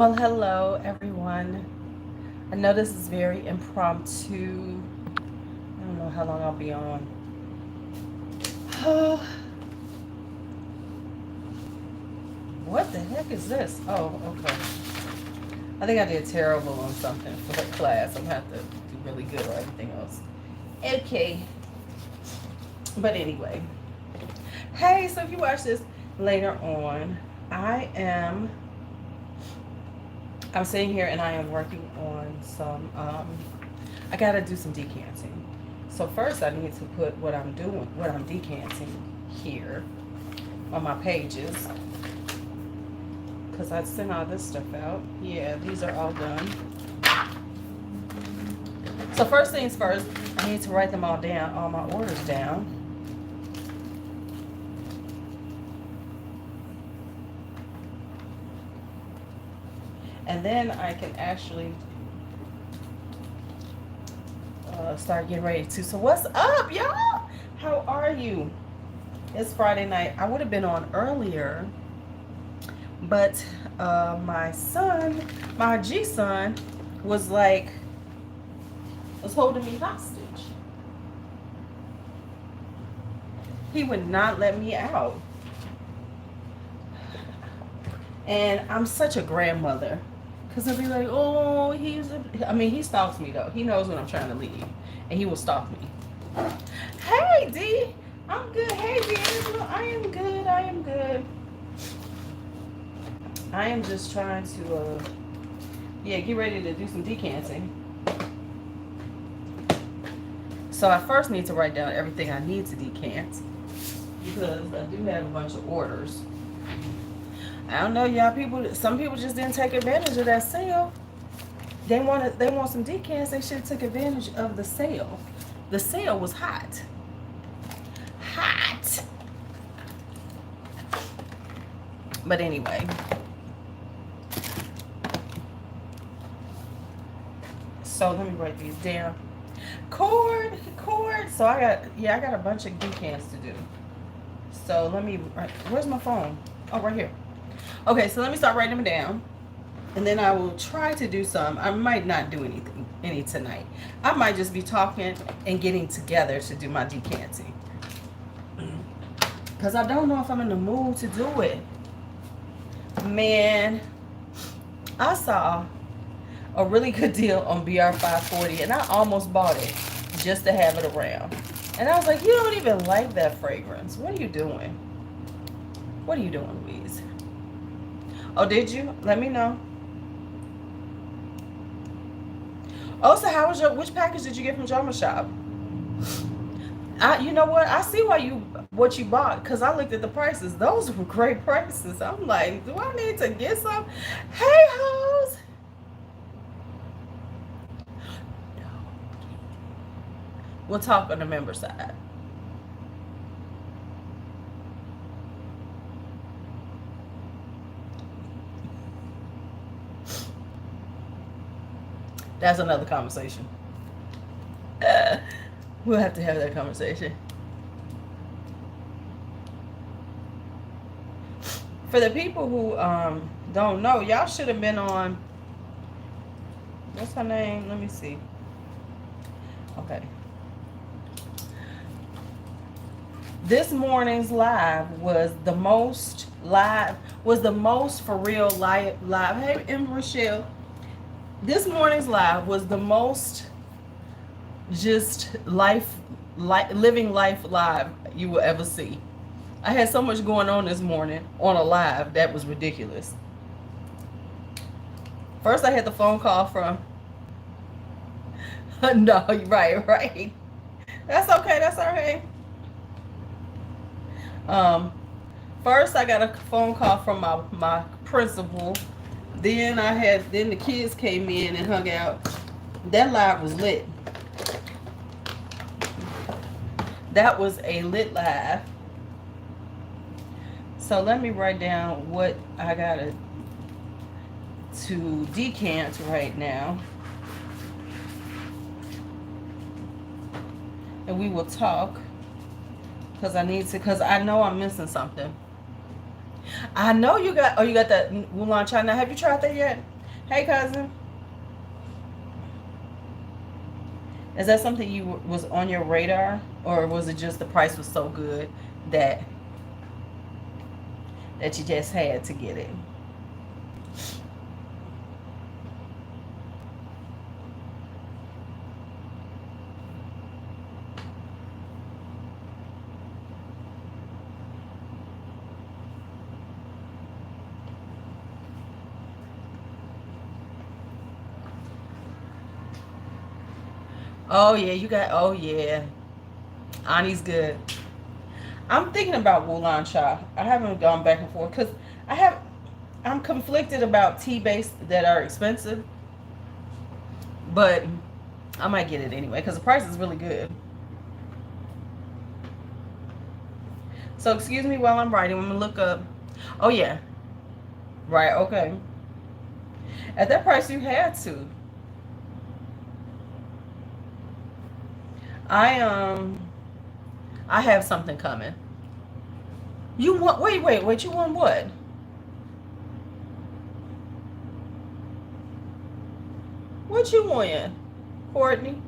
Well, hello everyone. I know this is very impromptu. I don't know how long I'll be on. What the heck is this? Oh, okay. I think I did terrible on something for the class. I'm gonna have to do really good or everything else. Okay. But anyway. Hey, so if you watch this later on, I'm sitting here and I am working on some I gotta do some decanting. So first I need to put what I'm decanting here on my pages. Because I sent all this stuff out. Yeah, these are all done. So first things first, I need to write them all down, all my orders down. And then I can actually start getting ready to. So what's up, y'all? How are you? It's Friday night. I would have been on earlier, but my G-son, was holding me hostage. He would not let me out. And I'm such a grandmother. Because he'll be like, oh, he stalks me though. He knows when I'm trying to leave. And he will stalk me. Hey, D. I'm good. Hey, D'Angelo. I am good. I am just trying to, get ready to do some decanting. So I first need to write down everything I need to decant. Because I do have a bunch of orders. I don't know, y'all. Some people just didn't take advantage of that sale. They want some decants. They should have took advantage of the sale. The sale was hot. But anyway. So let me write these down. Cord. So I got a bunch of decants to do. So where's my phone? Oh, right here. Okay, so let me start writing them down. And then I will try to do some. I might not do any tonight. I might just be talking and getting together to do my decanting. Because I don't know if I'm in the mood to do it. Man, I saw a really good deal on BR 540 and I almost bought it just to have it around. And I was like, you don't even like that fragrance. What are you doing? Louise? Oh, did you? Let me know. Oh, so which package did you get from Jama Shop? You know what? I see what you bought because I looked at the prices. Those were great prices. I'm like, do I need to get some? Hey, hoes. No. We'll talk on the member side. That's another conversation. We'll have to have that conversation. For the people who don't know, y'all should have been on. What's her name? Let me see. Okay. This morning's live was the most for real live. Hey, Emma Rochelle. This morning's live was the most just living life live you will ever see. I had so much going on this morning on a live that was ridiculous. First I had the phone call from no, right. That's okay, that's all right. First I got a phone call from my principal. Then the kids came in and hung out. That live was lit. That was a lit live. So let me write down what I gotta to decant right now. And we will talk. Because I know I'm missing something. I know you got that Wulong China. Have you tried that yet? Hey, cousin. Is that something you was on your radar, or was it just the price was so good that you just had to get it? Oh yeah, you got. Oh yeah, Ani's good. I'm thinking about Wulong Cha. I haven't gone back and forth because I have. I'm conflicted about tea based that are expensive, but I might get it anyway because the price is really good. So excuse me while I'm writing. I'm gonna look up. Oh yeah, right. Okay. At that price, you had to. I I have something coming. You want? Wait. You want what? What you want, Courtney?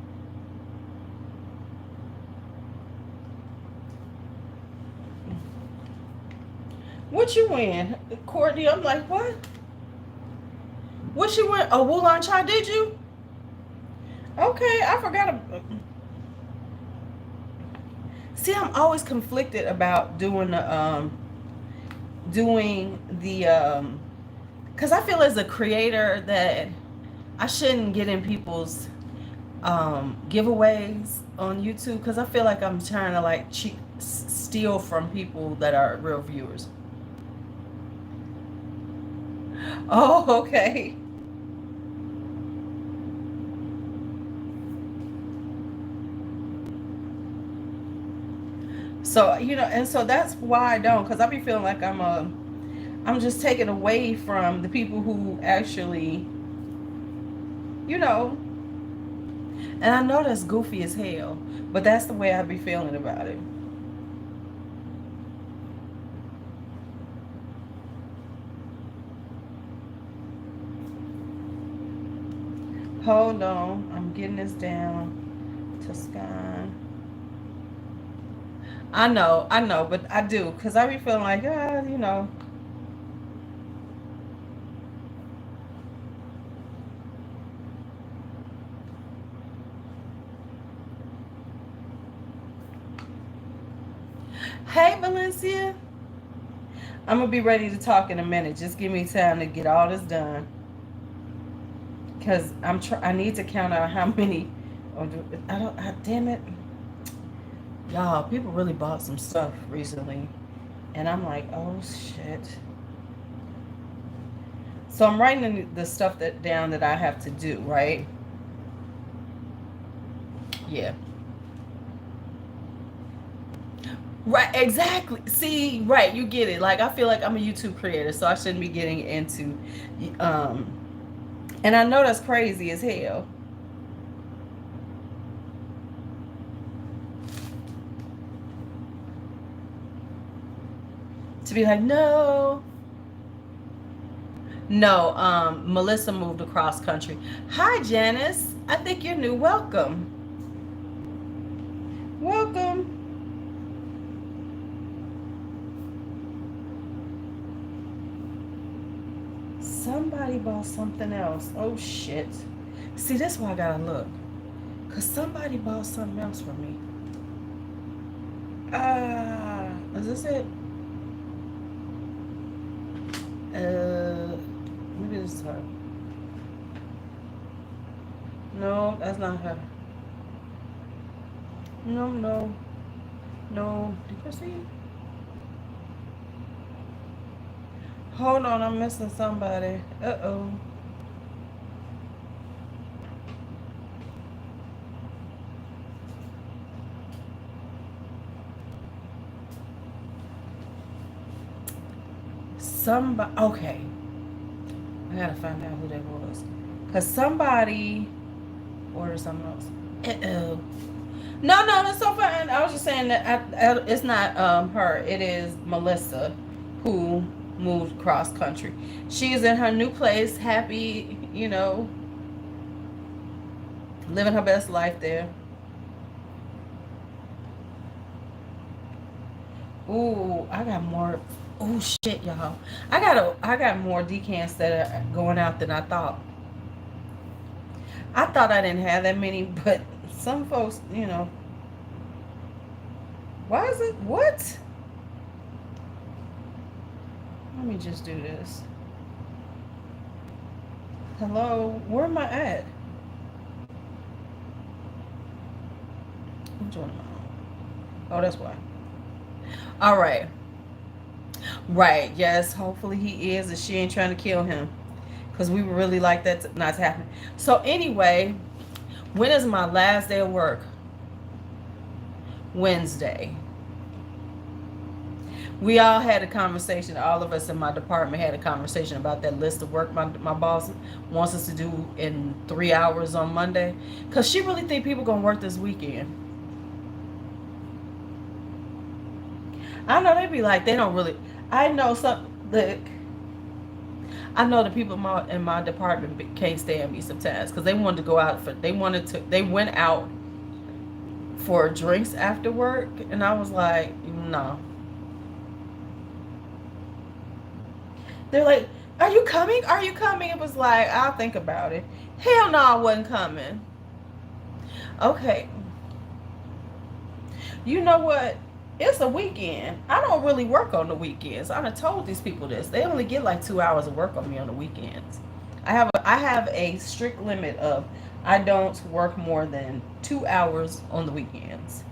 What you win, Courtney? I'm like, what? What you win? A Wulong Cha? Did you? Okay, I forgot. See, I'm always conflicted about doing the because I feel as a creator that I shouldn't get in people's giveaways on YouTube because I feel like I'm trying to like steal from people that are real viewers. Oh, okay. So and so that's why I don't, because I be feeling like I'm just taking away from the people who actually, you know, and I know that's goofy as hell, but that's the way I be feeling about it. Hold on, I'm getting this down to sky. I know, but I do, because I be feeling like, hey, Valencia. I'm gonna be ready to talk in a minute. Just give me time to get all this done, cause I need to count out how many. I don't. Damn it, y'all. People really bought some stuff recently, and I'm like, oh shit. So I'm writing the stuff that down that I have to do. Right? Yeah. Right. Exactly. See. Right. You get it. Like I feel like I'm a YouTube creator, so I shouldn't be getting into. Um. And I know that's crazy as hell. To be like, no, no, Melissa moved across country. Hi, Janice. I think you're new. Welcome. Welcome. Somebody bought something else. Oh, shit. See, that's why I gotta look. Because somebody bought something else for me. Is this it? Maybe this is her. No, that's not her. No, no, no. Did you see? Hold on, I'm missing somebody. Uh-oh. Somebody. Okay. I gotta find out who that was. Because somebody ordered something else. Uh-oh. No, no, that's so fine. I was just saying that it's not her. It is Melissa who moved cross country. She is in her new place, happy, living her best life there. Ooh, I got more. Oh shit, y'all. I got more decants that are going out than I thought. I thought I didn't have that many, but some folks. Why is it what? Let me just do this. Hello, where am I at? Which one am I on? Oh, that's why. All right. Right. Yes. Hopefully he is, and she ain't trying to kill him, because we would really like that not to happen. So anyway, when is my last day of work? Wednesday. We all had a conversation. All of us in my department had a conversation about that list of work my boss wants us to do in 3 hours on Monday, because she really think people gonna work this weekend. I know they be like, they don't really. I know some. Look, I know the people in my department can't stand me sometimes, because they wanted to go out for. They went out for drinks after work, and I was like, no. They're like, are you coming? Are you coming? It was like, I'll think about it. Hell no, I wasn't coming. Okay. You know what? It's a weekend. I don't really work on the weekends. I done told these people this. They only get like 2 hours of work on me on the weekends. I have a strict limit of, I don't work more than 2 hours on the weekends.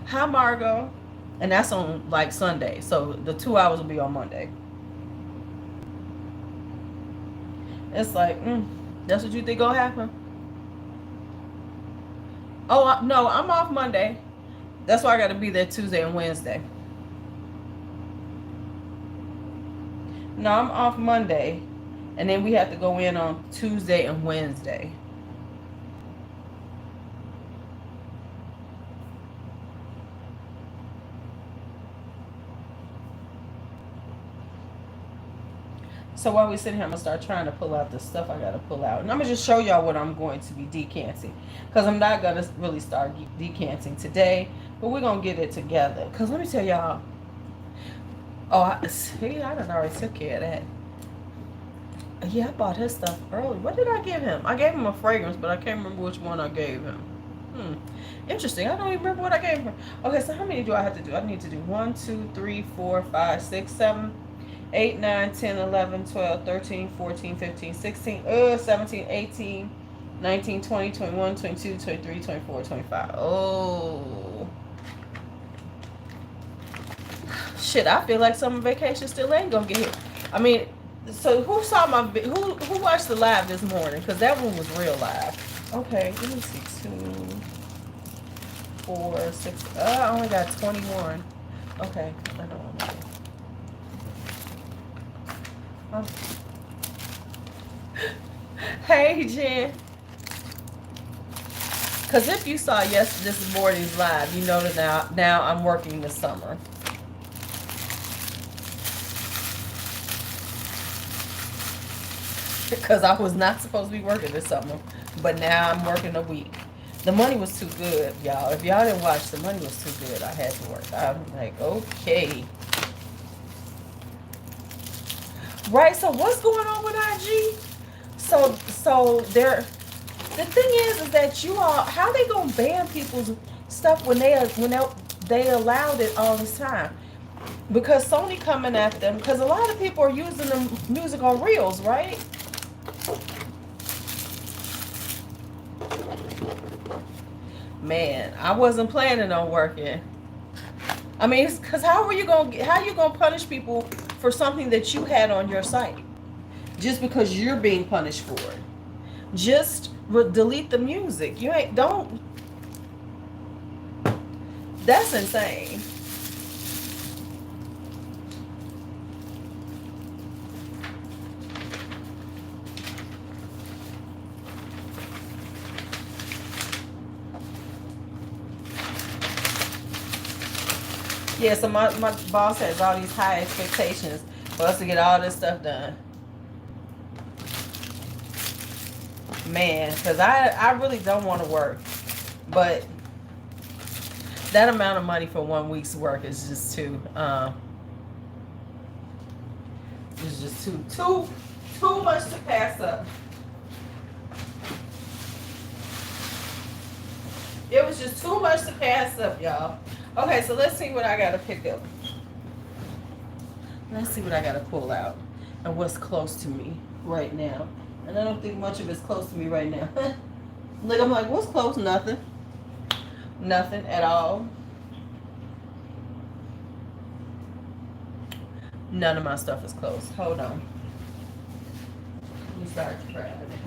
Hi, Margot. And that's on like Sunday. So the 2 hours will be on Monday. It's like, that's what you think gonna happen? Oh, no, I'm off Monday. That's why I got to be there Tuesday and Wednesday. No, I'm off Monday. And then we have to go in on Tuesday and Wednesday. So while we sit here, I'm going to start trying to pull out the stuff I got to pull out. And I'm going to just show y'all what I'm going to be decanting. Because I'm not going to really start decanting today. But we're going to get it together. Because let me tell y'all. Oh, see, I done already took care of that. Yeah, I bought his stuff early. What did I give him? I gave him a fragrance, but I can't remember which one I gave him. Interesting. I don't even remember what I gave him. Okay, so how many do I have to do? I need to do 1, 2, 3, 4, 5, 6, 7, 8, 9, 10, 11, 12, 13, 14, 15, 16, 17, 18, 19, 20, 21, 22, 23, 24, 25. Oh. Shit, I feel like summer vacation still ain't gonna get here. I mean, so who saw who watched the live this morning? Because that one was real live. Okay, let me see. 2, 4, 6. I only got 21. Okay, I don't want to. Hey, Jen. Because if you saw this morning's live, you know that now I'm working this summer. Because I was not supposed to be working this summer, but now I'm working a week. The money was too good, y'all. If y'all didn't watch, the money was too good. I had to work. I'm like, okay. Right, so what's going on with IG? So the thing is that you all, how they gonna ban people's stuff when they allowed it all this time? Because Sony coming at them, because a lot of people are using the music on Reels, right? Man, I wasn't planning on working. I mean, because how you gonna punish people for something that you had on your site, just because you're being punished for it? Just delete the music. Don't. That's insane. Yeah, so my boss has all these high expectations for us to get all this stuff done. Man, because I really don't want to work. But that amount of money for 1 week's work is just too, it's just too much to pass up. It was just too much to pass up, y'all. Okay, so let's see what I got to pick up. Let's see what I got to pull out and what's close to me right now. And I don't think much of it's close to me right now. Look, I'm like, what's close? Nothing. Nothing at all. None of my stuff is close. Hold on. Let me start grabbing it.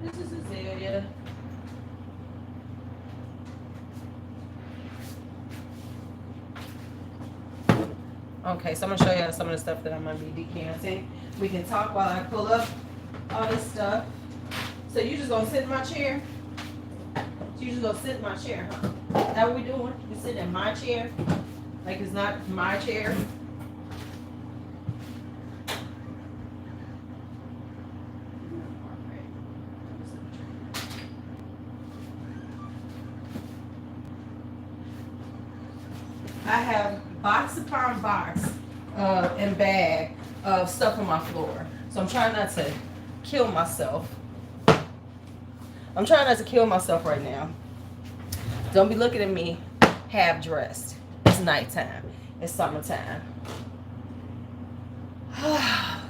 This is Azalea. Okay, so I'm gonna show you some of the stuff that I'm gonna be decanting. We can talk while I pull up all this stuff. So you just gonna sit in my chair? You just gonna sit in my chair, huh? Is that what we doing? You sit in my chair? Like it's not my chair? I have box upon box and bag of stuff on my floor. So I'm trying not to kill myself. I'm trying not to kill myself right now. Don't be looking at me half dressed. It's nighttime. It's summertime. Yeah,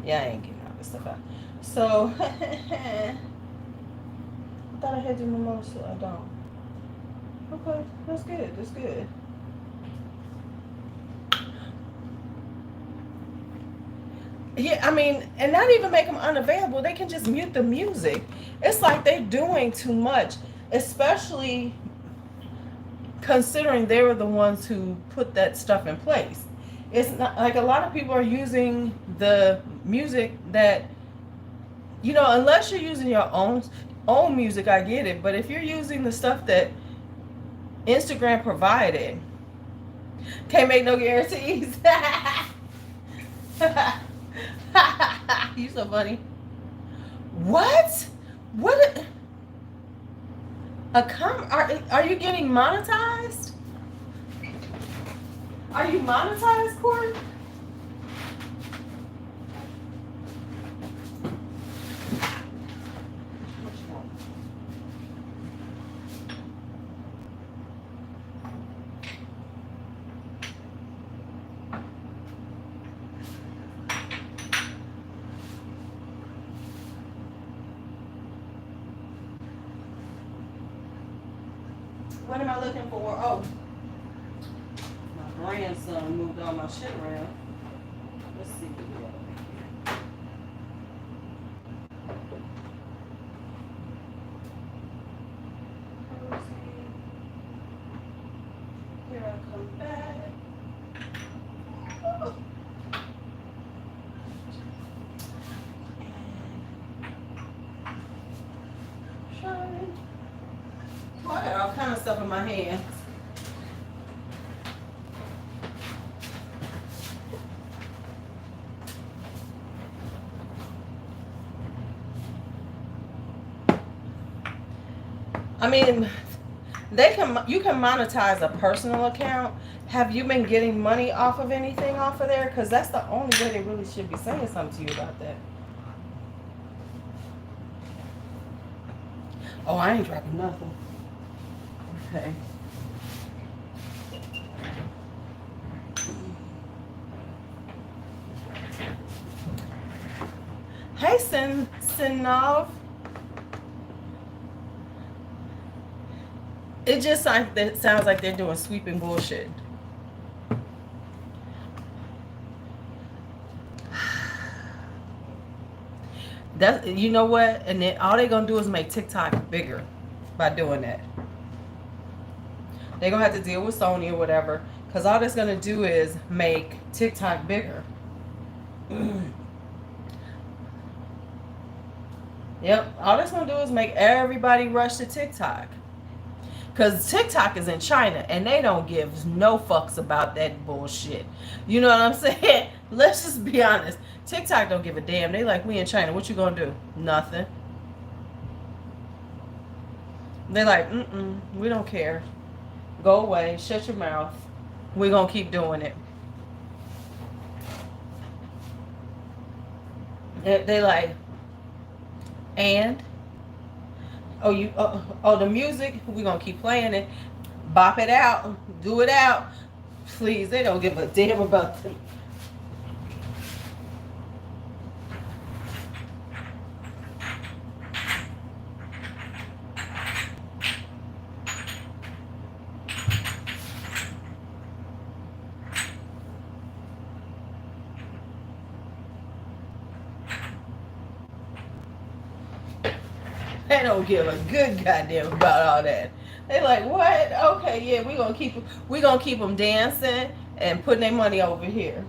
I ain't getting all this stuff out. So, I thought I had to do mimosa. I don't. Okay, that's good. That's good. Yeah, I mean, and not even make them unavailable. They can just mute the music. It's like they're doing too much, especially considering they were the ones who put that stuff in place. It's not like a lot of people are using the music that, you know, unless you're using your own music, I get it. But if you're using the stuff that Instagram provided, can't make no guarantees. You so funny. What? What? Are you getting monetized? Are you monetized, Corey? What am I looking for? Oh, my grandson moved all my shit around. Let's see what we got over here. Here I come back. Oh. Shine. Oh, I got all kind of stuff in my hands. I mean, you can monetize a personal account. Have you been getting money off of anything off of there? Because that's the only way they really should be saying something to you about that. Oh, I ain't dropping nothing. Okay. Hey, Sinov. It just sounds like they're doing sweeping bullshit. That, you know what? And then all they're gonna do is make TikTok bigger by doing that. They're gonna have to deal with Sony or whatever, because all that's gonna do is make TikTok bigger. Yep, all that's gonna do is make everybody rush to TikTok. Because TikTok is in China and they don't give no fucks about that bullshit. You know what I'm saying? Let's just be honest. TikTok don't give a damn. They like, we in China. What you gonna do? Nothing. They like, we don't care. Go away. Shut your mouth. We're gonna keep doing it. They like, and the music, we're gonna keep playing it. Bop it out. Do it out. Please, they don't give a damn about them. They don't give a good goddamn about all that. They like, what? Okay, yeah, we gonna keep them dancing and putting their money over here.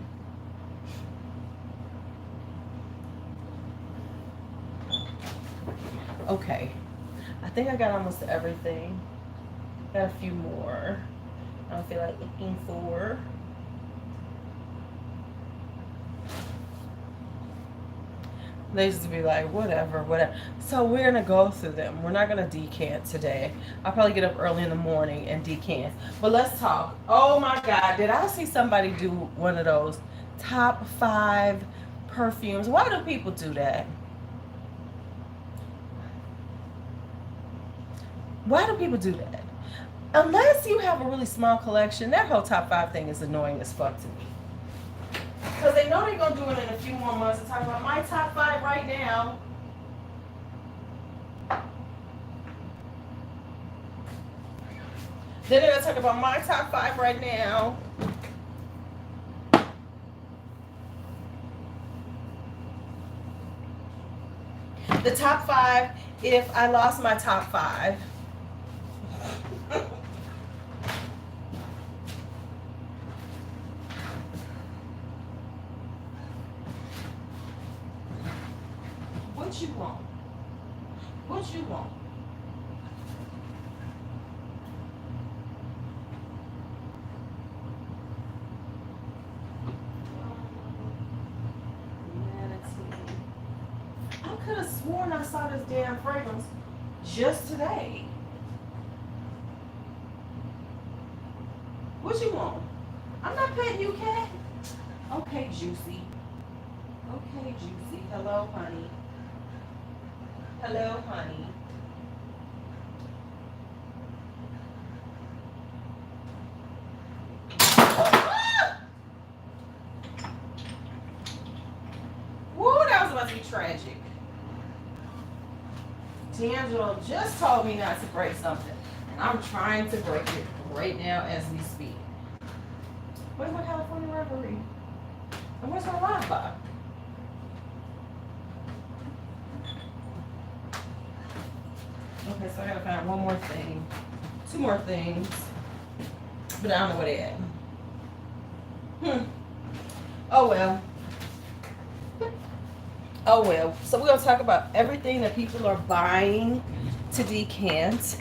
Okay, I think I got almost everything. Got a few more. I don't feel like looking for. They just be like, whatever. So we're gonna go through them. We're not gonna decant today. I'll probably get up early in the morning and decant. But let's talk. Oh my God, did I see somebody do one of those top 5 perfumes? Why do people do that? Why do people do that? Unless you have a really small collection, that whole top 5 thing is annoying as fuck to me. Because they know they're going to do it in a few more months. I'm talking about my top 5 right now. Then they're going to talk about my top 5 right now. The top 5 if I lost my top 5. What you want? What you want? I could have sworn I saw this damn fragrance just today. What you want? I'm not petting you, cat. Okay, Juicy. Okay, Juicy. Hello, honey. Hello, honey. Woo, that was about to be tragic. D'Angelo just told me not to break something, and I'm trying to break it right now as we speak. Where's my California reverie? And where's my Wi-Fi? Okay, so I gotta find one more thing, 2 more things, but I don't know where they at. Oh well. Oh well. So we're gonna talk about everything that people are buying to decant.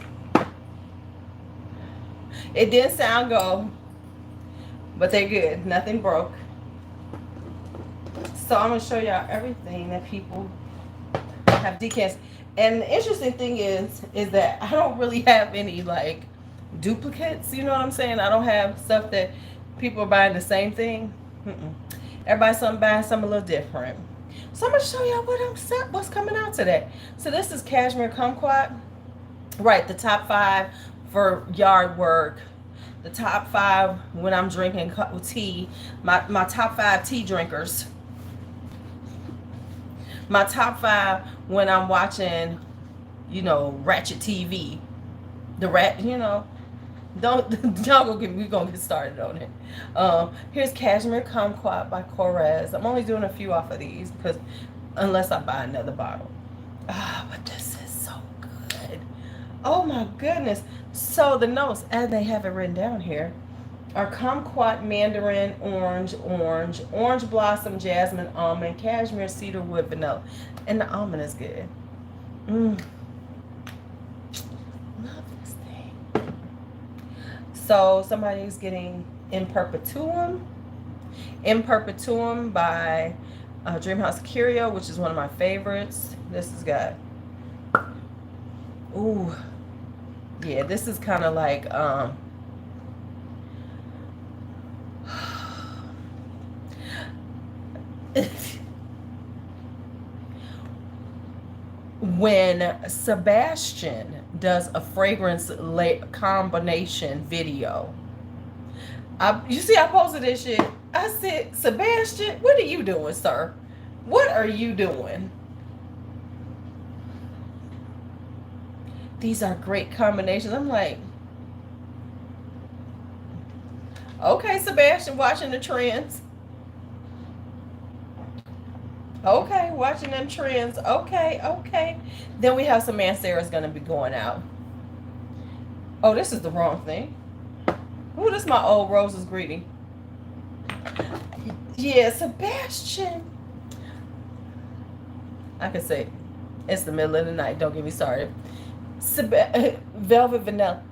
It didn't sound good, but they're good. Nothing broke. So I'm gonna show y'all everything that people have decants. And the interesting thing is that I don't really have any like duplicates. You know what I'm saying? I don't have stuff that people are buying the same thing. Everybody's buying something a little different. So I'm gonna show y'all what's coming out today. So this is cashmere kumquat. Right, the top 5 for yard work. The top 5 when I'm drinking tea. My top 5 tea drinkers. My top 5 when I'm watching, ratchet TV. Don't go get me. We're gonna get started on it. Here's Cashmere Kumquat by Korres. I'm only doing a few off of these because unless I buy another bottle. But this is so good. Oh my goodness. So the notes, and they have it written down here, are kumquat, mandarin, orange blossom, jasmine, almond, cashmere, cedar wood, vanilla. And the almond is good. Love this thing. So somebody's getting In Perpetuum. In Perpetuum by Dreamhouse Curio, which is one of my favorites. This has got, ooh, yeah, this is kind of like, when Sebastian does a fragrance combination video. You see, I posted this shit. I said, Sebastian, what are you doing, sir? What are you doing? These are great combinations. I'm like, okay, Sebastian, watching the trends. Okay, watching them trends. Okay, okay. Then we have some Mancera's going to be going out. Oh, this is the wrong thing. Ooh, this is my old Rose's greeting. Yeah, Sebastian. I can say it's the middle of the night. Don't get me started. Velvet Vanilla.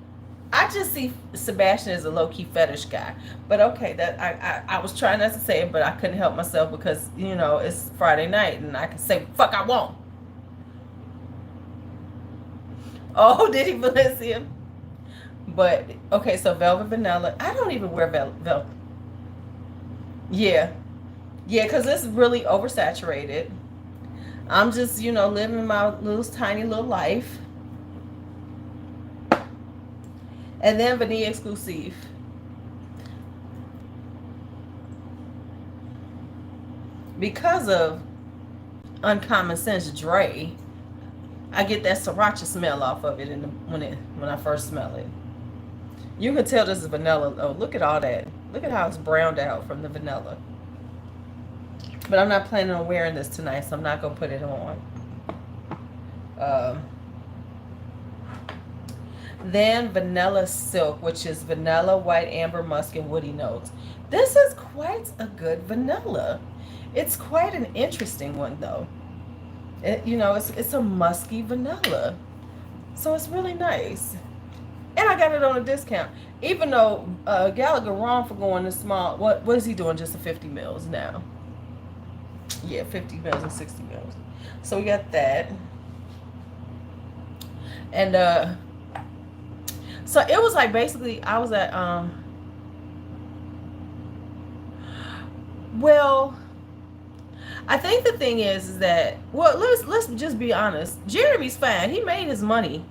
I just see Sebastian as a low-key fetish guy. But okay, that I was trying not to say it, but I couldn't help myself because, you know, it's Friday night and I can say fuck I won't. Oh, did he Valencia? But okay, so Velvet Vanilla. I don't even wear velvet. Yeah. Yeah, because it's really oversaturated. I'm just, you know, living my little tiny little life. And then Vanilla Exclusive. Because of Uncommon Sense Dre, I get that sriracha smell off of it when I first smell it. You can tell this is vanilla. Oh, look at all that. Look at how it's browned out from the vanilla. But I'm not planning on wearing this tonight, so I'm not going to put it on. Then Vanilla Silk, which is vanilla, white, amber, musk, and woody notes. This is quite a good vanilla. It's quite an interesting one, though. You know, it's a musky vanilla. So it's really nice. And I got it on a discount. Even though Gallagher wrong for going this small. What is he doing? Just a 50 mils now. Yeah, 50 mils and 60 mils. So we got that. And so it was like basically I was at well, I think the thing is that, well, let's just be honest. Jeremy's fine. He made his money.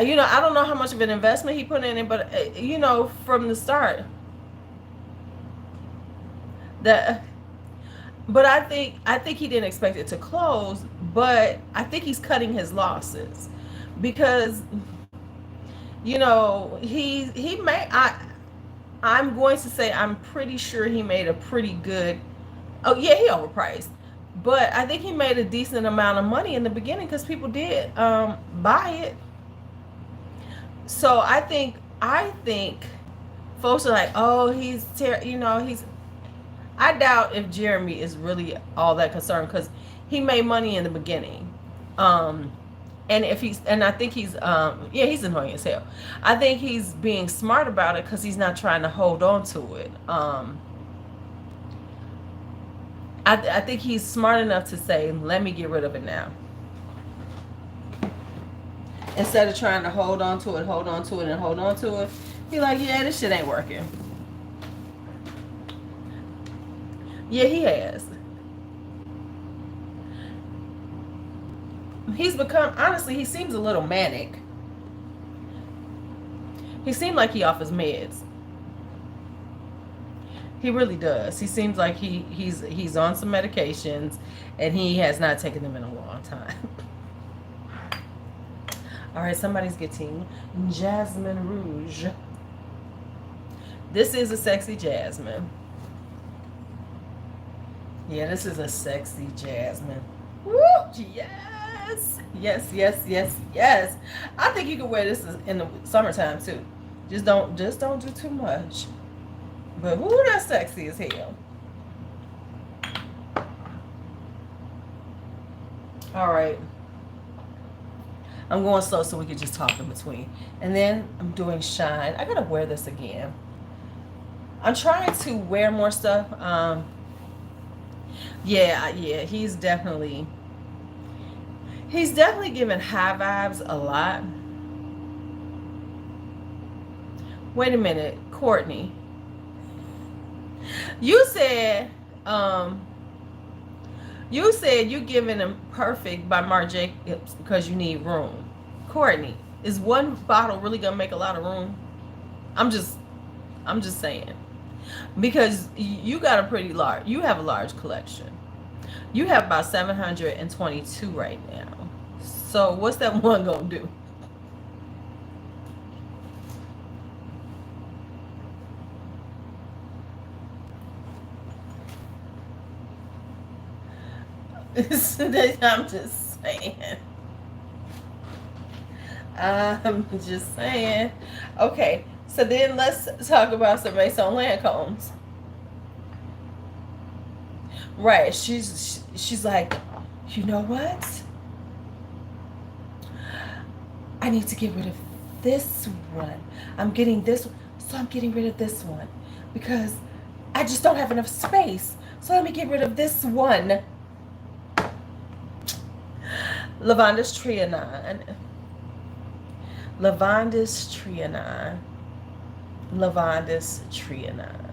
You know, I don't know how much of an investment he put in it, but you know, from the start, but I think he didn't expect it to close, but I think he's cutting his losses because, you know, he made, I'm going to say I'm pretty sure he made a pretty good. Oh yeah, he overpriced, but I think he made a decent amount of money in the beginning because people did buy it. So I think folks are like, oh, you know, he's. I doubt if Jeremy is really all that concerned because he made money in the beginning, and I think he's yeah, he's annoying as hell. I think he's being smart about it because he's not trying to hold on to it. I think he's smart enough to say, let me get rid of it now. Instead of trying to hold on to it. He's like, yeah, this shit ain't working. Yeah, he has. He's become, honestly, he seems a little manic. He seemed like he off his meds. He really does. He seems like he's on some medications and he has not taken them in a long time. All right, somebody's getting Jasmine Rouge. This is a sexy jasmine. Yeah, this is a sexy jasmine. Woo! Yes! Yes. I think you can wear this in the summertime too. Just don't do too much. But whoo, that's sexy as hell. All right. I'm going slow so we can just talk in between. And then I'm doing shine. I gotta wear this again. I'm trying to wear more stuff. Yeah, he's definitely giving high vibes a lot. Wait a minute, Courtney. You said you giving him Perfect by Marc Jacobs because you need room. Courtney, is one bottle really gonna make a lot of room? I'm just saying. Because you got a pretty large, you have a large collection. You have about 722 right now. So what's that one gonna do? I'm just saying. I'm just saying. Okay, so then let's talk about some Maison Lancomes. Right, she's like, you know what? I need to get rid of this one. I'm getting this one, so I'm getting rid of this one because I just don't have enough space. So let me get rid of this one. Lavandis Trianon. Lavandis Trianon. Lavandis Trianon.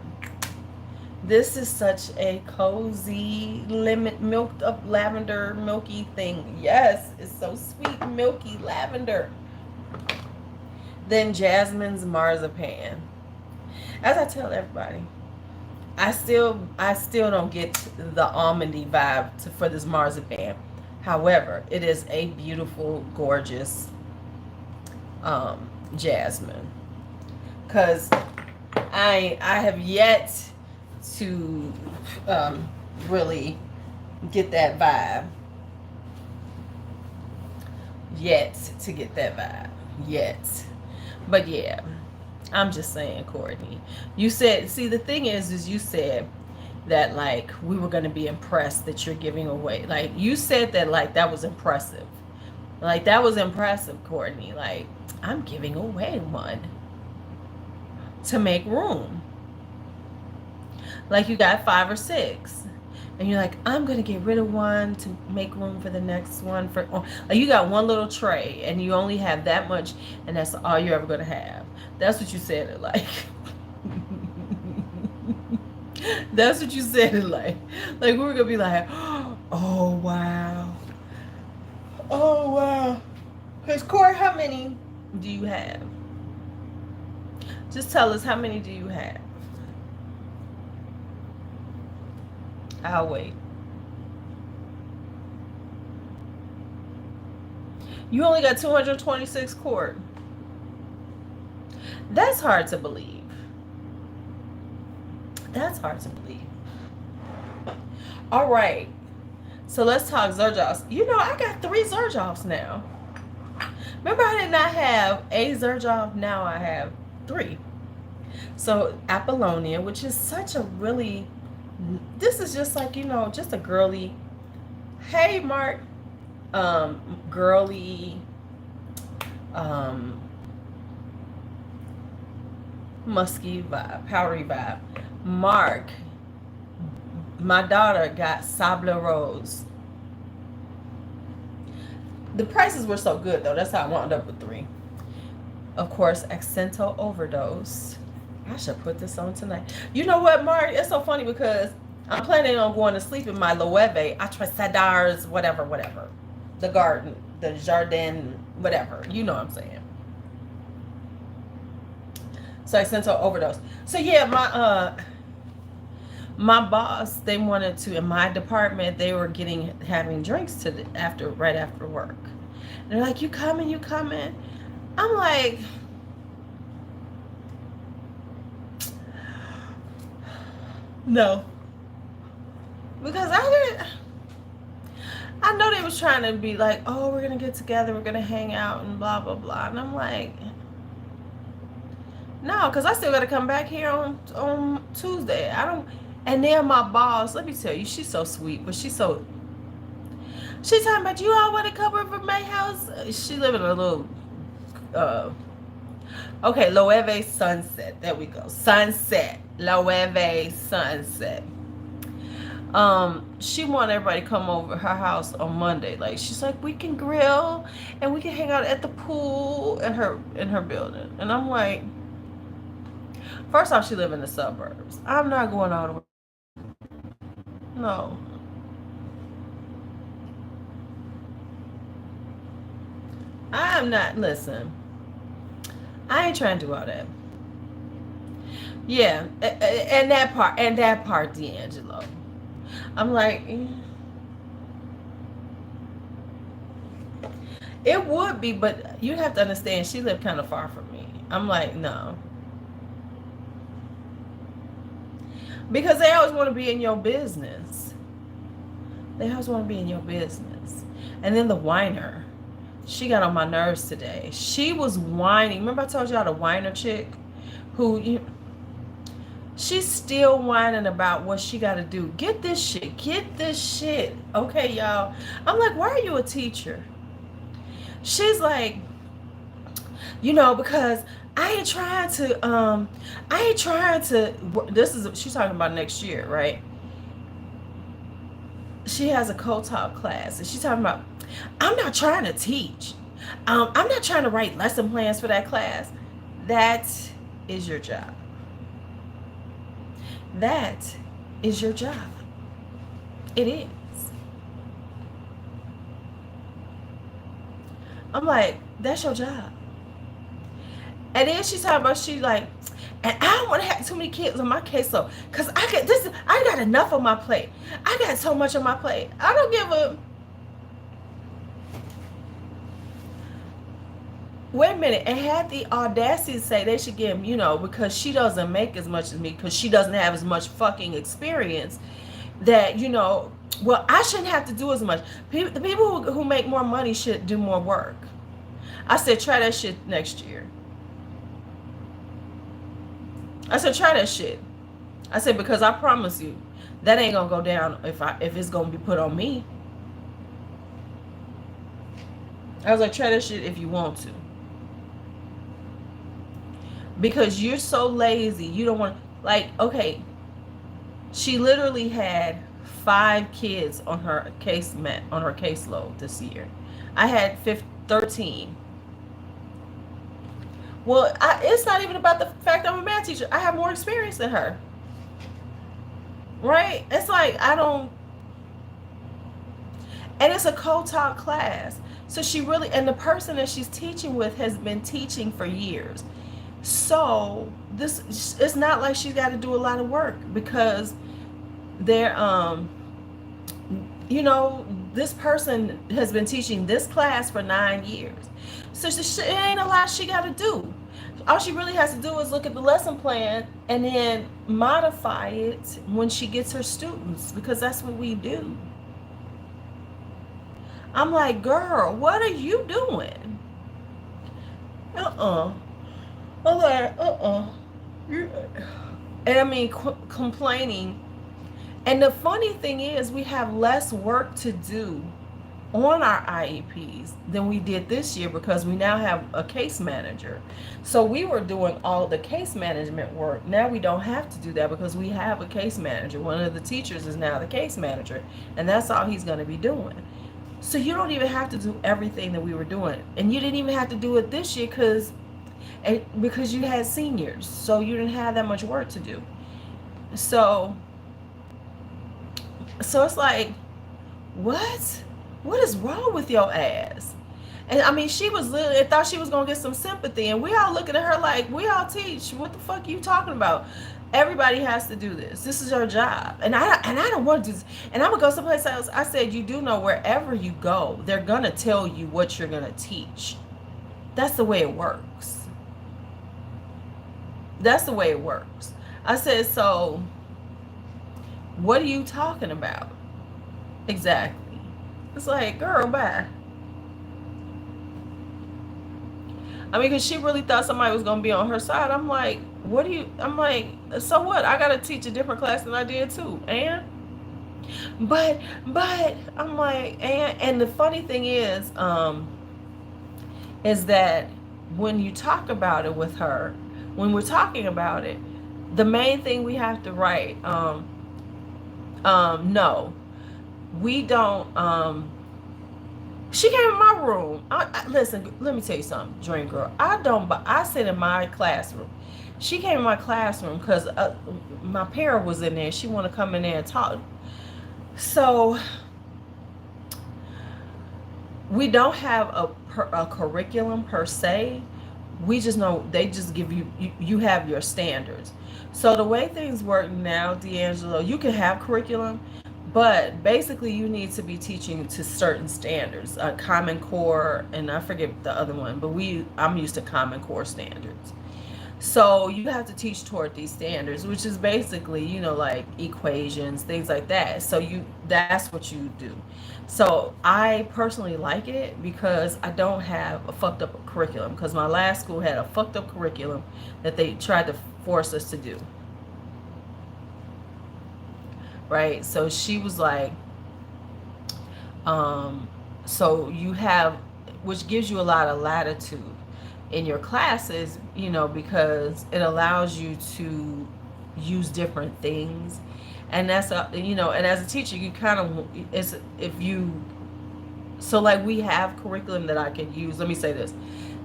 This is such a cozy, milked up lavender, milky thing. Yes, it's so sweet, milky lavender. Then Jasmine's Marzipan. As I tell everybody, I still don't get the almondy vibe for this marzipan. However, it is a beautiful, gorgeous jasmine. Because I have yet to really get that vibe. Yet. But yeah, I'm just saying, Courtney. You said, see, the thing is you said that like we were going to be impressed that you're giving away. Like you said that like that was impressive. Like that was impressive, Courtney. Like I'm giving away one to make room. Like you got 5 or 6. And you're like, I'm going to get rid of one to make room for the next one. Like you got one little tray and you only have that much and that's all you're ever going to have. That's what you said it like. That's what you said it like. Like we're going to be like, oh, wow. Oh, wow. Because, Corey, how many do you have? Just tell us, how many do you have? I'll wait. You only got 226 cord. That's hard to believe. That's hard to believe. All right. So let's talk Xerjoffs. You know, I got 3 Xerjoffs now. Remember, I did not have a Xerjoff. Now I have 3. So Apollonia, which is such a really... This is just like, you know, just a girly, hey Mark, girly, musky vibe, powdery vibe. Mark, my daughter got Sable Rose. The prices were so good though, that's how I wound up with 3. Of course, Accento Overdose. I should put this on tonight. You know what, Mark? It's so funny because I'm planning on going to sleep in my Loewe Atrasadars, whatever. The garden, the jardin, whatever. You know what I'm saying. So Accento Overdose. So yeah, my boss, they wanted to, in my department, they were having drinks right after work. And they're like, you coming? I'm like, no, because I know they was trying to be like, oh, we're gonna get together, we're gonna hang out and blah blah blah, and I'm like, no, because I still gotta come back here on Tuesday. I don't. And then my boss, let me tell you, she's so sweet, but she's so. She talking about you all want to come over my house. She live in a little uh okay, Loewe Sunset. There we go. Sunset. Loewe Sunset. She want everybody to come over her house on Monday. Like she's like, we can grill and we can hang out at the pool in her building. And I'm like, first off, she live in the suburbs. I'm not going all the way. No. I'm not listen. I ain't trying to do all that. Yeah, and that part, D'Angelo. I'm like, it would be, but you have to understand, she lived kind of far from me. I'm like, no, because they always want to be in your business. They always want to be in your business. And then the whiner, she got on my nerves today. She was whining. Remember I told y'all the whiner chick, she's still whining about what she got to do. Get this shit. Get this shit. Okay, y'all. I'm like, why are you a teacher? She's like, because she's talking about next year, right? She has a co-talk class and she's talking about, I'm not trying to teach. I'm not trying to write lesson plans for that class. That is your job. That is your job. It is. I'm like, that's your job. And then she's talking about, she like, and I don't want to have too many kids on my caseload because I got enough on my plate. I got so much on my plate. I don't give a. Wait a minute, and had the audacity to say they should give him, because she doesn't make as much as me, because she doesn't have as much fucking experience, that, well, I shouldn't have to do as much. The people who make more money should do more work. I said, try that shit next year. I said, try that shit. I said, because I promise you, that ain't gonna go down if it's gonna be put on me. I was like, try that shit if you want to. Because you're so lazy, you don't want okay, she literally had 5 kids on her caseload this year. I had 13. Well, it's not even about the fact I'm a math teacher. I have more experience than her. Right? It's like, and it's a co-talk class. So and the person that she's teaching with has been teaching for years. So it's not like she's got to do a lot of work, because they're, this person has been teaching this class for 9 years. So it ain't a lot she got to do. All she really has to do is look at the lesson plan and then modify it when she gets her students, because that's what we do. I'm like, girl, what are you doing? I'm like, and I mean, complaining. And the funny thing is, we have less work to do on our IEPs than we did this year, because we now have a case manager. So we were doing all the case management work. Now we don't have to do that because we have a case manager. One of the teachers is now the case manager, and that's all he's going to be doing. So you don't even have to do everything that we were doing. And you didn't even have to do it this year because you had seniors. So you didn't have that much work to do. So it's like, what? What is wrong with your ass? And I mean, she was literally thought she was gonna get some sympathy, and we all looking at her like, we all teach. What the fuck are you talking about? Everybody has to do this. This is your job, and I don't want to do this. And I'm gonna go someplace else. I said, you do know wherever you go, they're gonna tell you what you're gonna teach. That's the way it works. That's the way it works. I said, so what are you talking about? Exactly. It's like, girl, bye. I mean, because she really thought somebody was going to be on her side. I'm like, so what? I got to teach a different class than I did too. And But I'm like, and the funny thing is that when you talk about it with her, when we're talking about it, the main thing we have to write, no, we don't. She came in my room. Listen, let me tell you something, Dream Girl. I don't. But I sit in my classroom. She came in my classroom because my parent was in there. She wanted to come in there and talk. So we don't have a curriculum per se. We just know they just give you have your standards. So the way things work now, D'Angelo, you can have curriculum, but basically you need to be teaching to certain standards, Common Core, and I forget the other one, but I'm used to Common Core standards. So you have to teach toward these standards, which is basically, like equations, things like that. So that's what you do. So I personally like it because I don't have a fucked up curriculum, because my last school had a fucked up curriculum that they tried to force us to do. Right? So she was like, so you have, which gives you a lot of latitude in your classes, because it allows you to use different things. And that's and as a teacher, you kind of, it's if you, so like we have curriculum that I can use. Let me say this: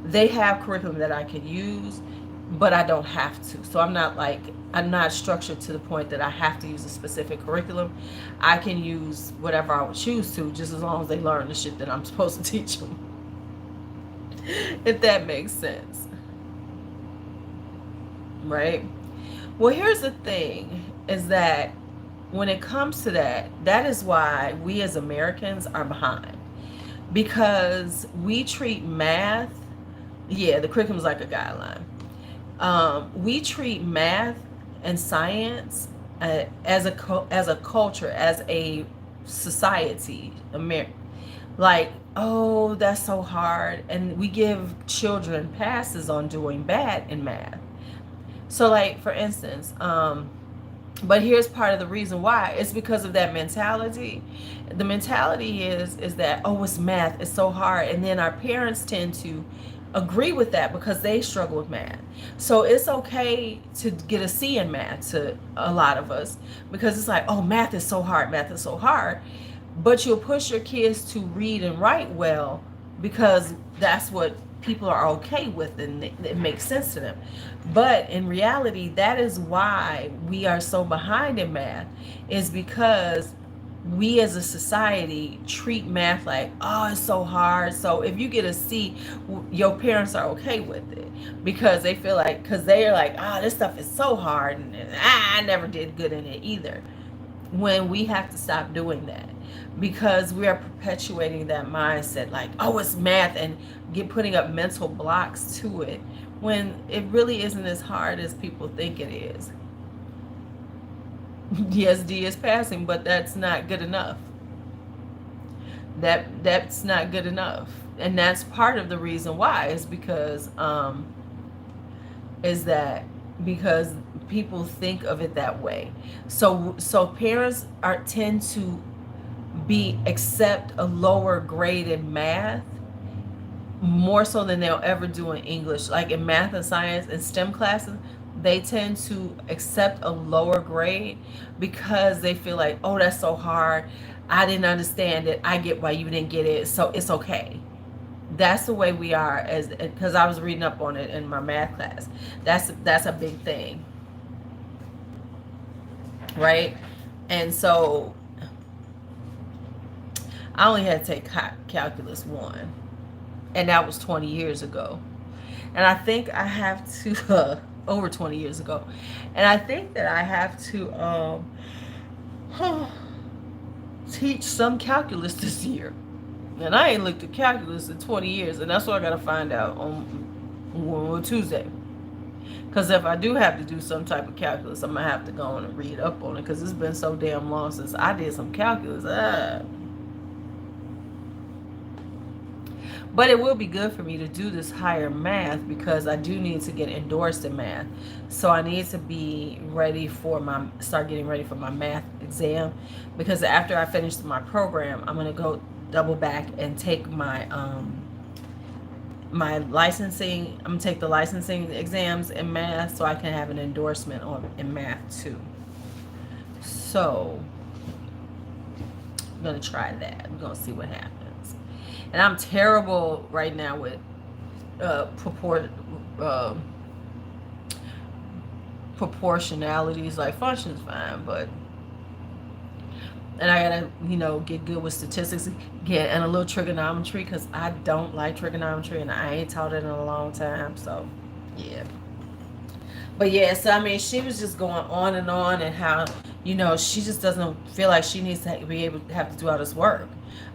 they have curriculum that I can use, but I don't have to. So I'm not structured to the point that I have to use a specific curriculum. I can use whatever I would choose to, just as long as they learn the shit that I'm supposed to teach them. If that makes sense. Right? Well, here's the thing, is that when it comes to that, that is why we as Americans are behind. Because we treat math, yeah, the curriculum is like a guideline. We treat math and science as a culture, as a society, like, oh, that's so hard, and we give children passes on doing bad in math. So, like, for instance, but here's part of the reason why. It's because of that mentality. The mentality is that, oh, it's math, it's so hard, and then our parents tend to agree with that because they struggle with math. So it's okay to get a C in math to a lot of us, because it's like, oh, math is so hard, math is so hard. But you'll push your kids to read and write well because that's what people are okay with, and it makes sense to them. But in reality, that is why we are so behind in math, is because we as a society treat math like, oh, it's so hard. So if you get a C, your parents are okay with it because they feel like, because they are like, oh, this stuff is so hard, and I never did good in it either. When we have to stop doing that, because we are perpetuating that mindset like, oh, it's math, and putting up mental blocks to it, when it really isn't as hard as people think it is. Yes, D is passing, but that's not good enough. That's not good enough. And that's part of the reason why, is that because people think of it that way. So parents tend to accept a lower grade in math more so than they'll ever do in English. Like in math and science and STEM classes, they tend to accept a lower grade because they feel like, oh, that's so hard, I didn't understand it, I get why you didn't get it, so it's okay. That's the way we are, as because I was reading up on it in my math class. That's a big thing, right? And so I only had to take calculus 1, and that was 20 years ago. And I think I have to over 20 years ago. And I think that I have to teach some calculus this year. And I ain't looked at calculus in 20 years, and that's what I got to find out on Tuesday. Because if I do have to do some type of calculus, I'm going to have to go on and read up on it, because it's been so damn long since I did some calculus. But it will be good for me to do this higher math, because I do need to get endorsed in math. So I need to be ready for start getting ready for my math exam, because after I finish my program, I'm going to go double back and take my licensing. I'm going to take the licensing exams in math so I can have an endorsement on in math too. So I'm going to try that. I'm going to see what happens. And I'm terrible right now with proportionalities. Like function's fine, but and I gotta get good with statistics again, and a little trigonometry, because I don't like trigonometry and I ain't taught it in a long time. So yeah. But yeah, so I mean, she was just going on and how she just doesn't feel like she needs to be able to have to do all this work.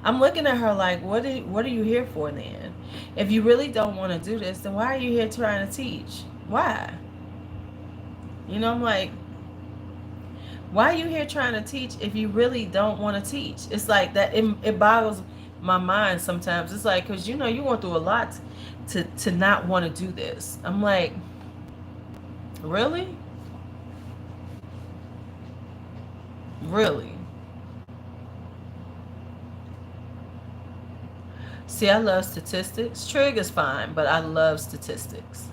I'm looking at her like, what are you here for then? If you really don't want to do this, then why are you here trying to teach? Why? I'm like, why are you here trying to teach if you really don't want to teach? It's like that. It boggles my mind sometimes. It's like, because you're going through a lot to not want to do this. I'm like, really? Really? See, I love statistics. Trig is fine, but I love statistics.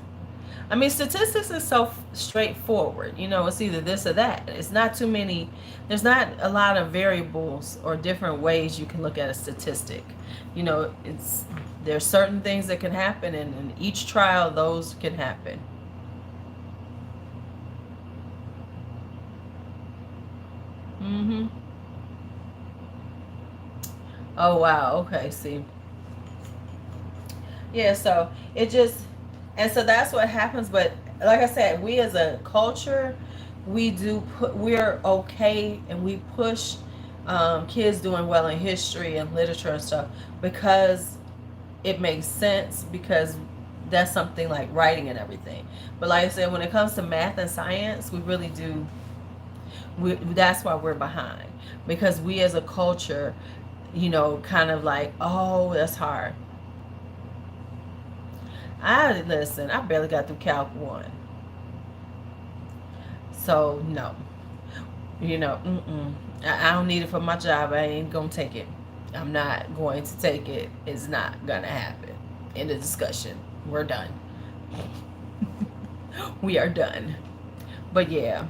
I mean, statistics is so straightforward. It's either this or that. It's not too many. There's not a lot of variables or different ways you can look at a statistic. There's certain things that can happen, and in each trial, those can happen. Mm-hmm. Oh, wow. Okay, see. Yeah, so it just, and so that's what happens. But like I said, we as a culture, we're okay, and we push kids doing well in history and literature and stuff because it makes sense, because that's something like writing and everything. But like I said, when it comes to math and science, we really do. That's why we're behind, because we as a culture, kind of like, oh, that's hard. Listen, I barely got through Calc 1. So, no. I don't need it for my job. I ain't going to take it. I'm not going to take it. It's not going to happen. End of discussion. We're done. We are done. But yeah.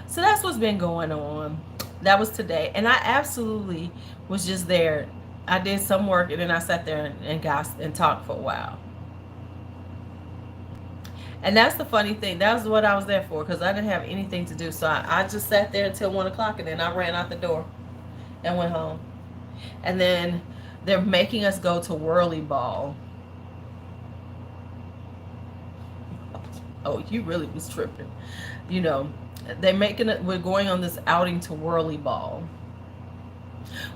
So that's what's been going on. That was today. And I absolutely was just there. I did some work, and then I sat there and gossiped and talked for a while. And that's the funny thing. That was what I was there for, because I didn't have anything to do. So I just sat there until 1 o'clock, and then I ran out the door and went home. And then they're making us go to Whirly Ball. Oh, you really was tripping. We're going on this outing to Whirly Ball.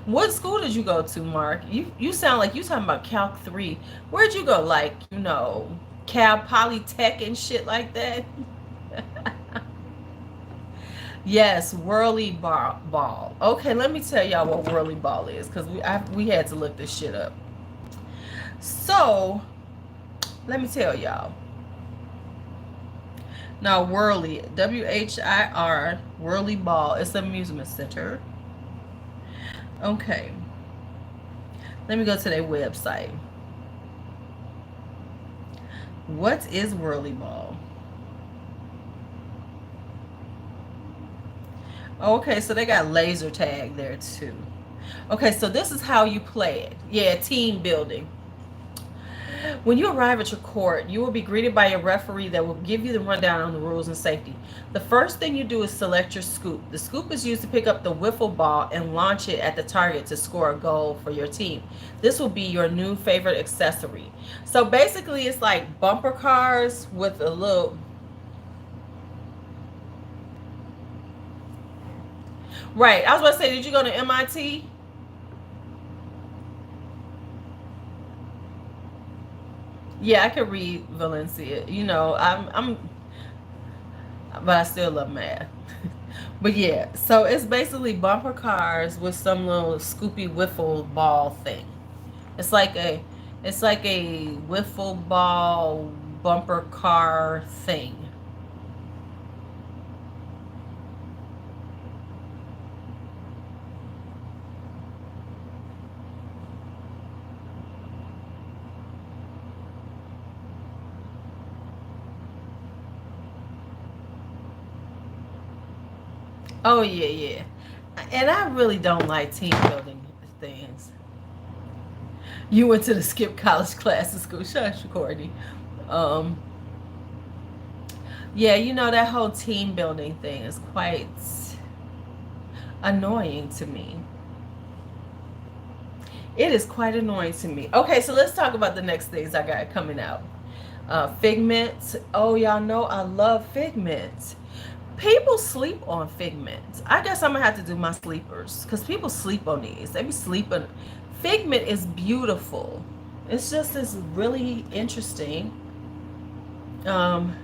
What school did you go to, Mark? You sound like you talking about Calc 3. Where'd you go? Like, Cal Polytech and shit like that? Yes, Whirly Ball. Okay, let me tell y'all what Whirly Ball is, because we had to look this shit up. So, let me tell y'all. Now, Whirly, WHIR, Whirly Ball. It's an amusement center. Okay. Let me go to their website. What is Whirly Ball? Okay, so they got laser tag there too. Okay, so this is how you play it. Yeah, team building. When you arrive at your court, you will be greeted by a referee that will give you the rundown on the rules and safety. The first thing you do is select your scoop. The scoop is used to pick up the wiffle ball and launch it at the target to score a goal for your team. This will be your new favorite accessory. So basically, it's like bumper cars with a little... Right. I was about to say, did you go to MIT? Yeah, I could read Valencia. I'm but I still love math. But yeah, so it's basically bumper cars with some little scoopy wiffle ball thing. It's like a wiffle ball bumper car thing. Oh yeah, yeah. And I really don't like team building things. You went to the skip college class at school. Shush, Courtney. Um, yeah, you know that whole team building thing is quite annoying to me. It is quite annoying to me. Okay, so let's talk about the next things I got coming out. Figments. Oh, y'all know I love figments. People sleep on figments. I guess I'm gonna have to do my sleepers because people sleep on these. They be sleeping. Figment is beautiful. It's just this really interesting um,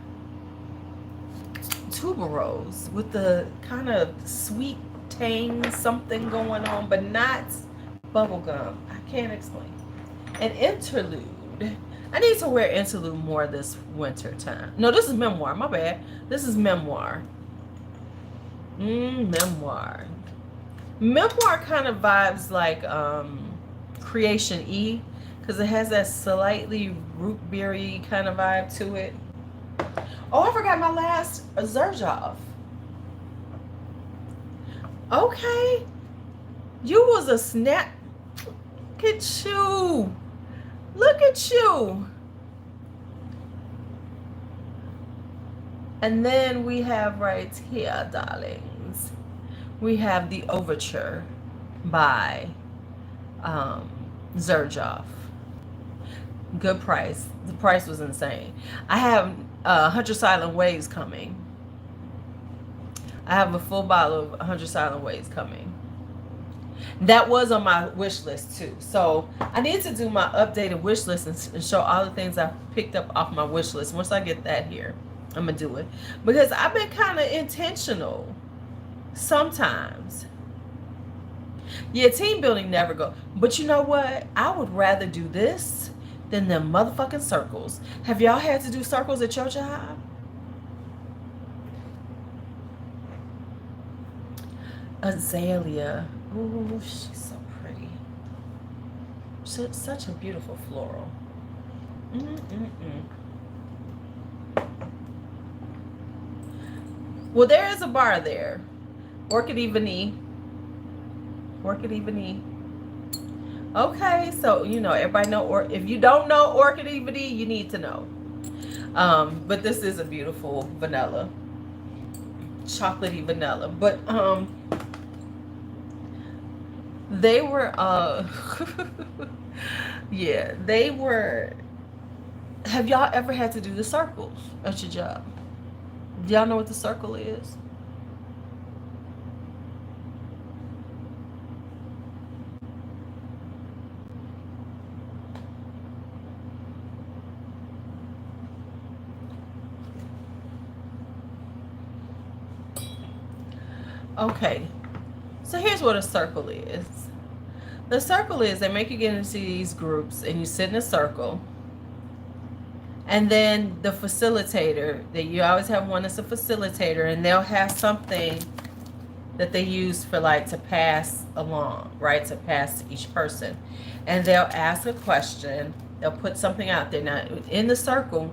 tuberose with the kind of sweet tang something going on, but not bubblegum. I can't explain. An interlude. I need to wear interlude more this winter time. No, this is memoir. My bad. This is memoir. Memoir. Memoir kind of vibes like Creation E because it has that slightly root beery kind of vibe to it. Oh, I forgot my last Zerjoff. Okay. You was a snap. Look at you. Look at you. And then we have right here, darlings, we have the Overture by Zerjoff. Good price. The price was insane. I have 100 Silent Waves coming. I have a full bottle of 100 Silent Waves coming. That was on my wish list too. So I need to do my updated wish list and show all the things I picked up off my wish list. Once I get that here, I'm gonna do it because I've been kind of intentional sometimes. Yeah, team building never go. But you know what? I would rather do this than them motherfucking circles. Have y'all had to do circles at your job? Azalea. Ooh, she's so pretty. Such a beautiful floral. Mm-mm-mm. Well, there is a bar there. Orchid Ebony. Orchid Ebony. Okay, so you know everybody know, or if you don't know Orchid Ebony, you need to know. But this is a beautiful vanilla, chocolatey vanilla. But they were yeah, they were. Have y'all ever had to do the circles at your job? Do y'all know what the circle is? Okay, so here's what a circle is. The circle is they make you get into these groups and you sit in a circle. And then the facilitator, that you always have one that's a facilitator, and they'll have something that they use for like to pass along, right? To pass to each person. And they'll ask a question, they'll put something out there. Now, in the circle,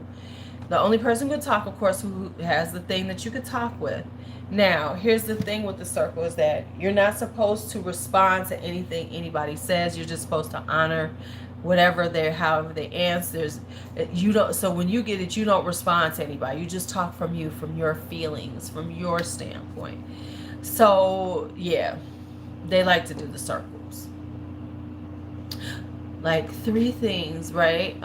the only person who can talk, of course, who has the thing that you could talk with. Now, here's the thing with the circle is that you're not supposed to respond to anything anybody says. You're just supposed to honor whatever they're, however they answers. You don't, so when you get it, you don't respond to anybody. You just talk from you, from your feelings, from your standpoint. So, yeah, they like to do the circles. Like 3 things, right?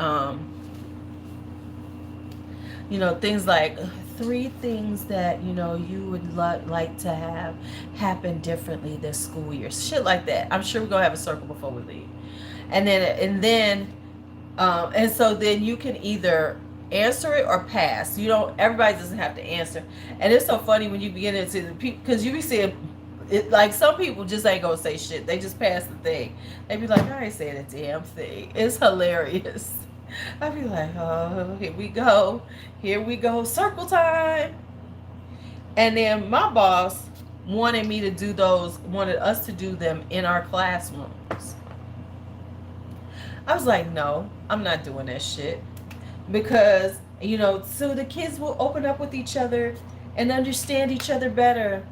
You know, things like 3 things that, you know, you would like to have happen differently this school year. Shit like that. I'm sure we're going to have a circle before we leave. And so then you can either answer it or pass. You don't, everybody doesn't have to answer. And it's so funny when you begin into the people, because you be seeing it, like some people just ain't gonna say shit. They just pass the thing. They be like, I ain't saying a damn thing. It's hilarious. I be like, oh, here we go. Here we go. Circle time. And then my boss wanted me to do those, wanted us to do them in our classrooms. I was like, no, I'm not doing that shit. Because, you know, so the kids will open up with each other and understand each other better.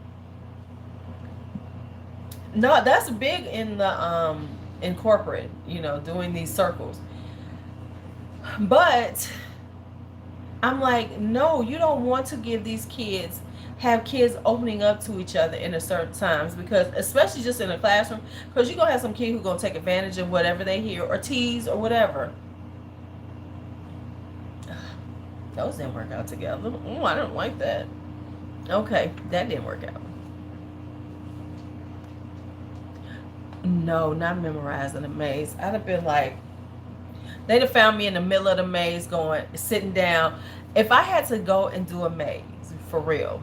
No, that's big in corporate, doing these circles. But I'm like, no, you don't want to give these kids have kids opening up to each other in a certain times, because especially just in a classroom, because you're gonna have some kid who's gonna take advantage of whatever they hear or tease or whatever. Those didn't work out together. I don't like that. Okay, that didn't work out. No, not memorizing the maze. I'd have been like, they'd have found me in the middle of the maze going, sitting down. If I had to go and do a maze, for real,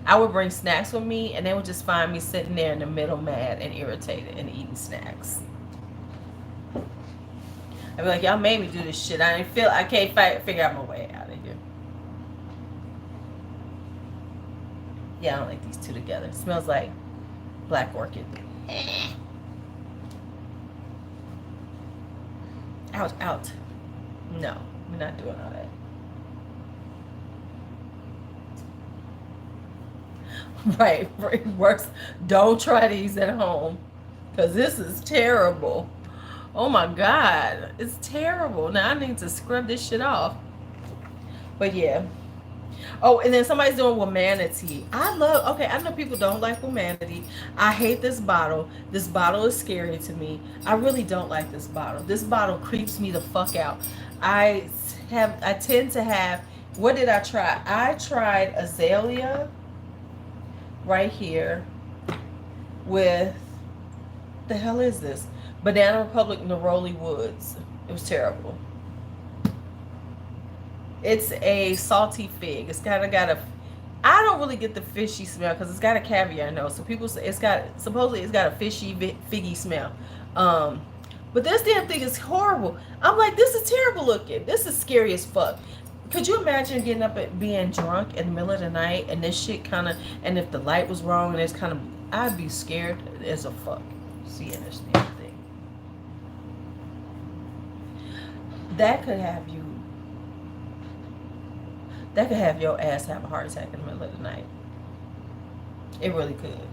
I would bring snacks with me, and they would just find me sitting there in the middle, mad and irritated and eating snacks. I'd be like, y'all made me do this shit. I can't figure out my way out of here. Yeah, I don't like these two together. It smells like black orchid. Out, out. No, we're not doing all that. Right, works. Don't try these at home, because this is terrible. Oh my God, it's terrible. Now I need to scrub this shit off. But yeah. Oh, and then somebody's doing Womanity. Okay, I know people don't like Womanity. I hate this bottle. This bottle is scary to me. I really don't like this bottle. This bottle creeps me the fuck out. I tend to have, what did I try? I tried Azalea right here with, the hell is this? Banana Republic Neroli Woods. It was terrible. It's a salty fig. It's kind of got a, I don't really get the fishy smell because it's got a caviar nose. So people say supposedly it's got a fishy, figgy smell. But this damn thing is horrible. I'm like, this is terrible looking. This is scary as fuck. Could you imagine getting up and being drunk in the middle of the night and this shit kind of, and if the light was wrong and it's kind of, I'd be scared as a fuck seeing this damn thing. That could have your ass have a heart attack in the middle of the night. It really could.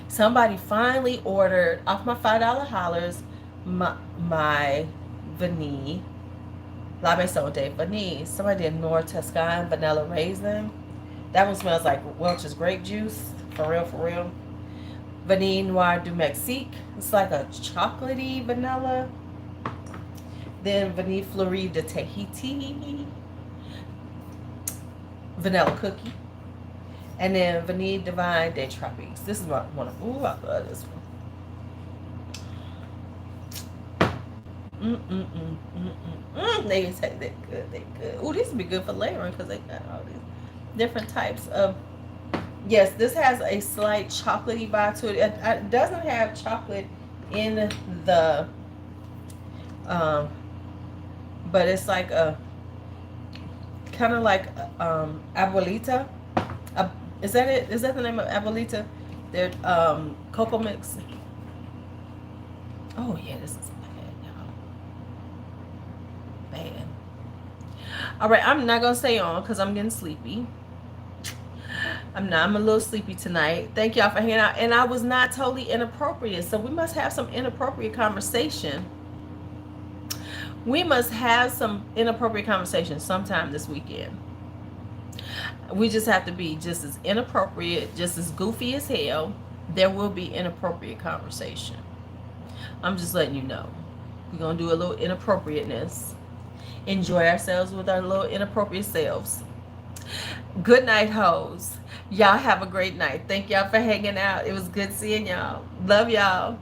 Somebody finally ordered off my $5 hollers my vanille, La Maison de Vanille. Somebody did Nord Tuscan vanilla raisin. That one smells like Welch's grape juice. For real, for real. Vanille Noir du Mexique. It's like a chocolatey vanilla. Then Vanille Fleurie de Tahiti. Vanilla cookie. And then Vanille Divine de Tropiques. This is one of, ooh, I love this one. They say they're good, they're good. Ooh, this would be good for layering because they got all these different types of, yes, this has a slight chocolatey vibe to it. It doesn't have chocolate in the, but it's like a, kind of like Abuelita. Is that it? Is that the name of Abuelita? Their cocoa mix. Oh yeah, this is bad, y'all. Bad. All right, I'm not gonna stay on because I'm getting sleepy. I'm a little sleepy tonight. Thank y'all for hanging out. And I was not totally inappropriate, so we must have some inappropriate conversation. We must have some inappropriate conversation sometime this weekend. We just have to be just as inappropriate, just as goofy as hell. There will be inappropriate conversation. I'm just letting you know. We're going to do a little inappropriateness. Enjoy ourselves with our little inappropriate selves. Good night, hoes. Y'all have a great night. Thank y'all for hanging out. It was good seeing y'all. Love y'all.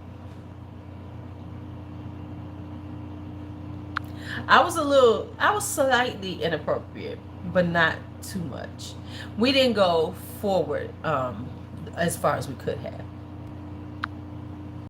I was slightly inappropriate, but not too much. We didn't go forward as far as we could have.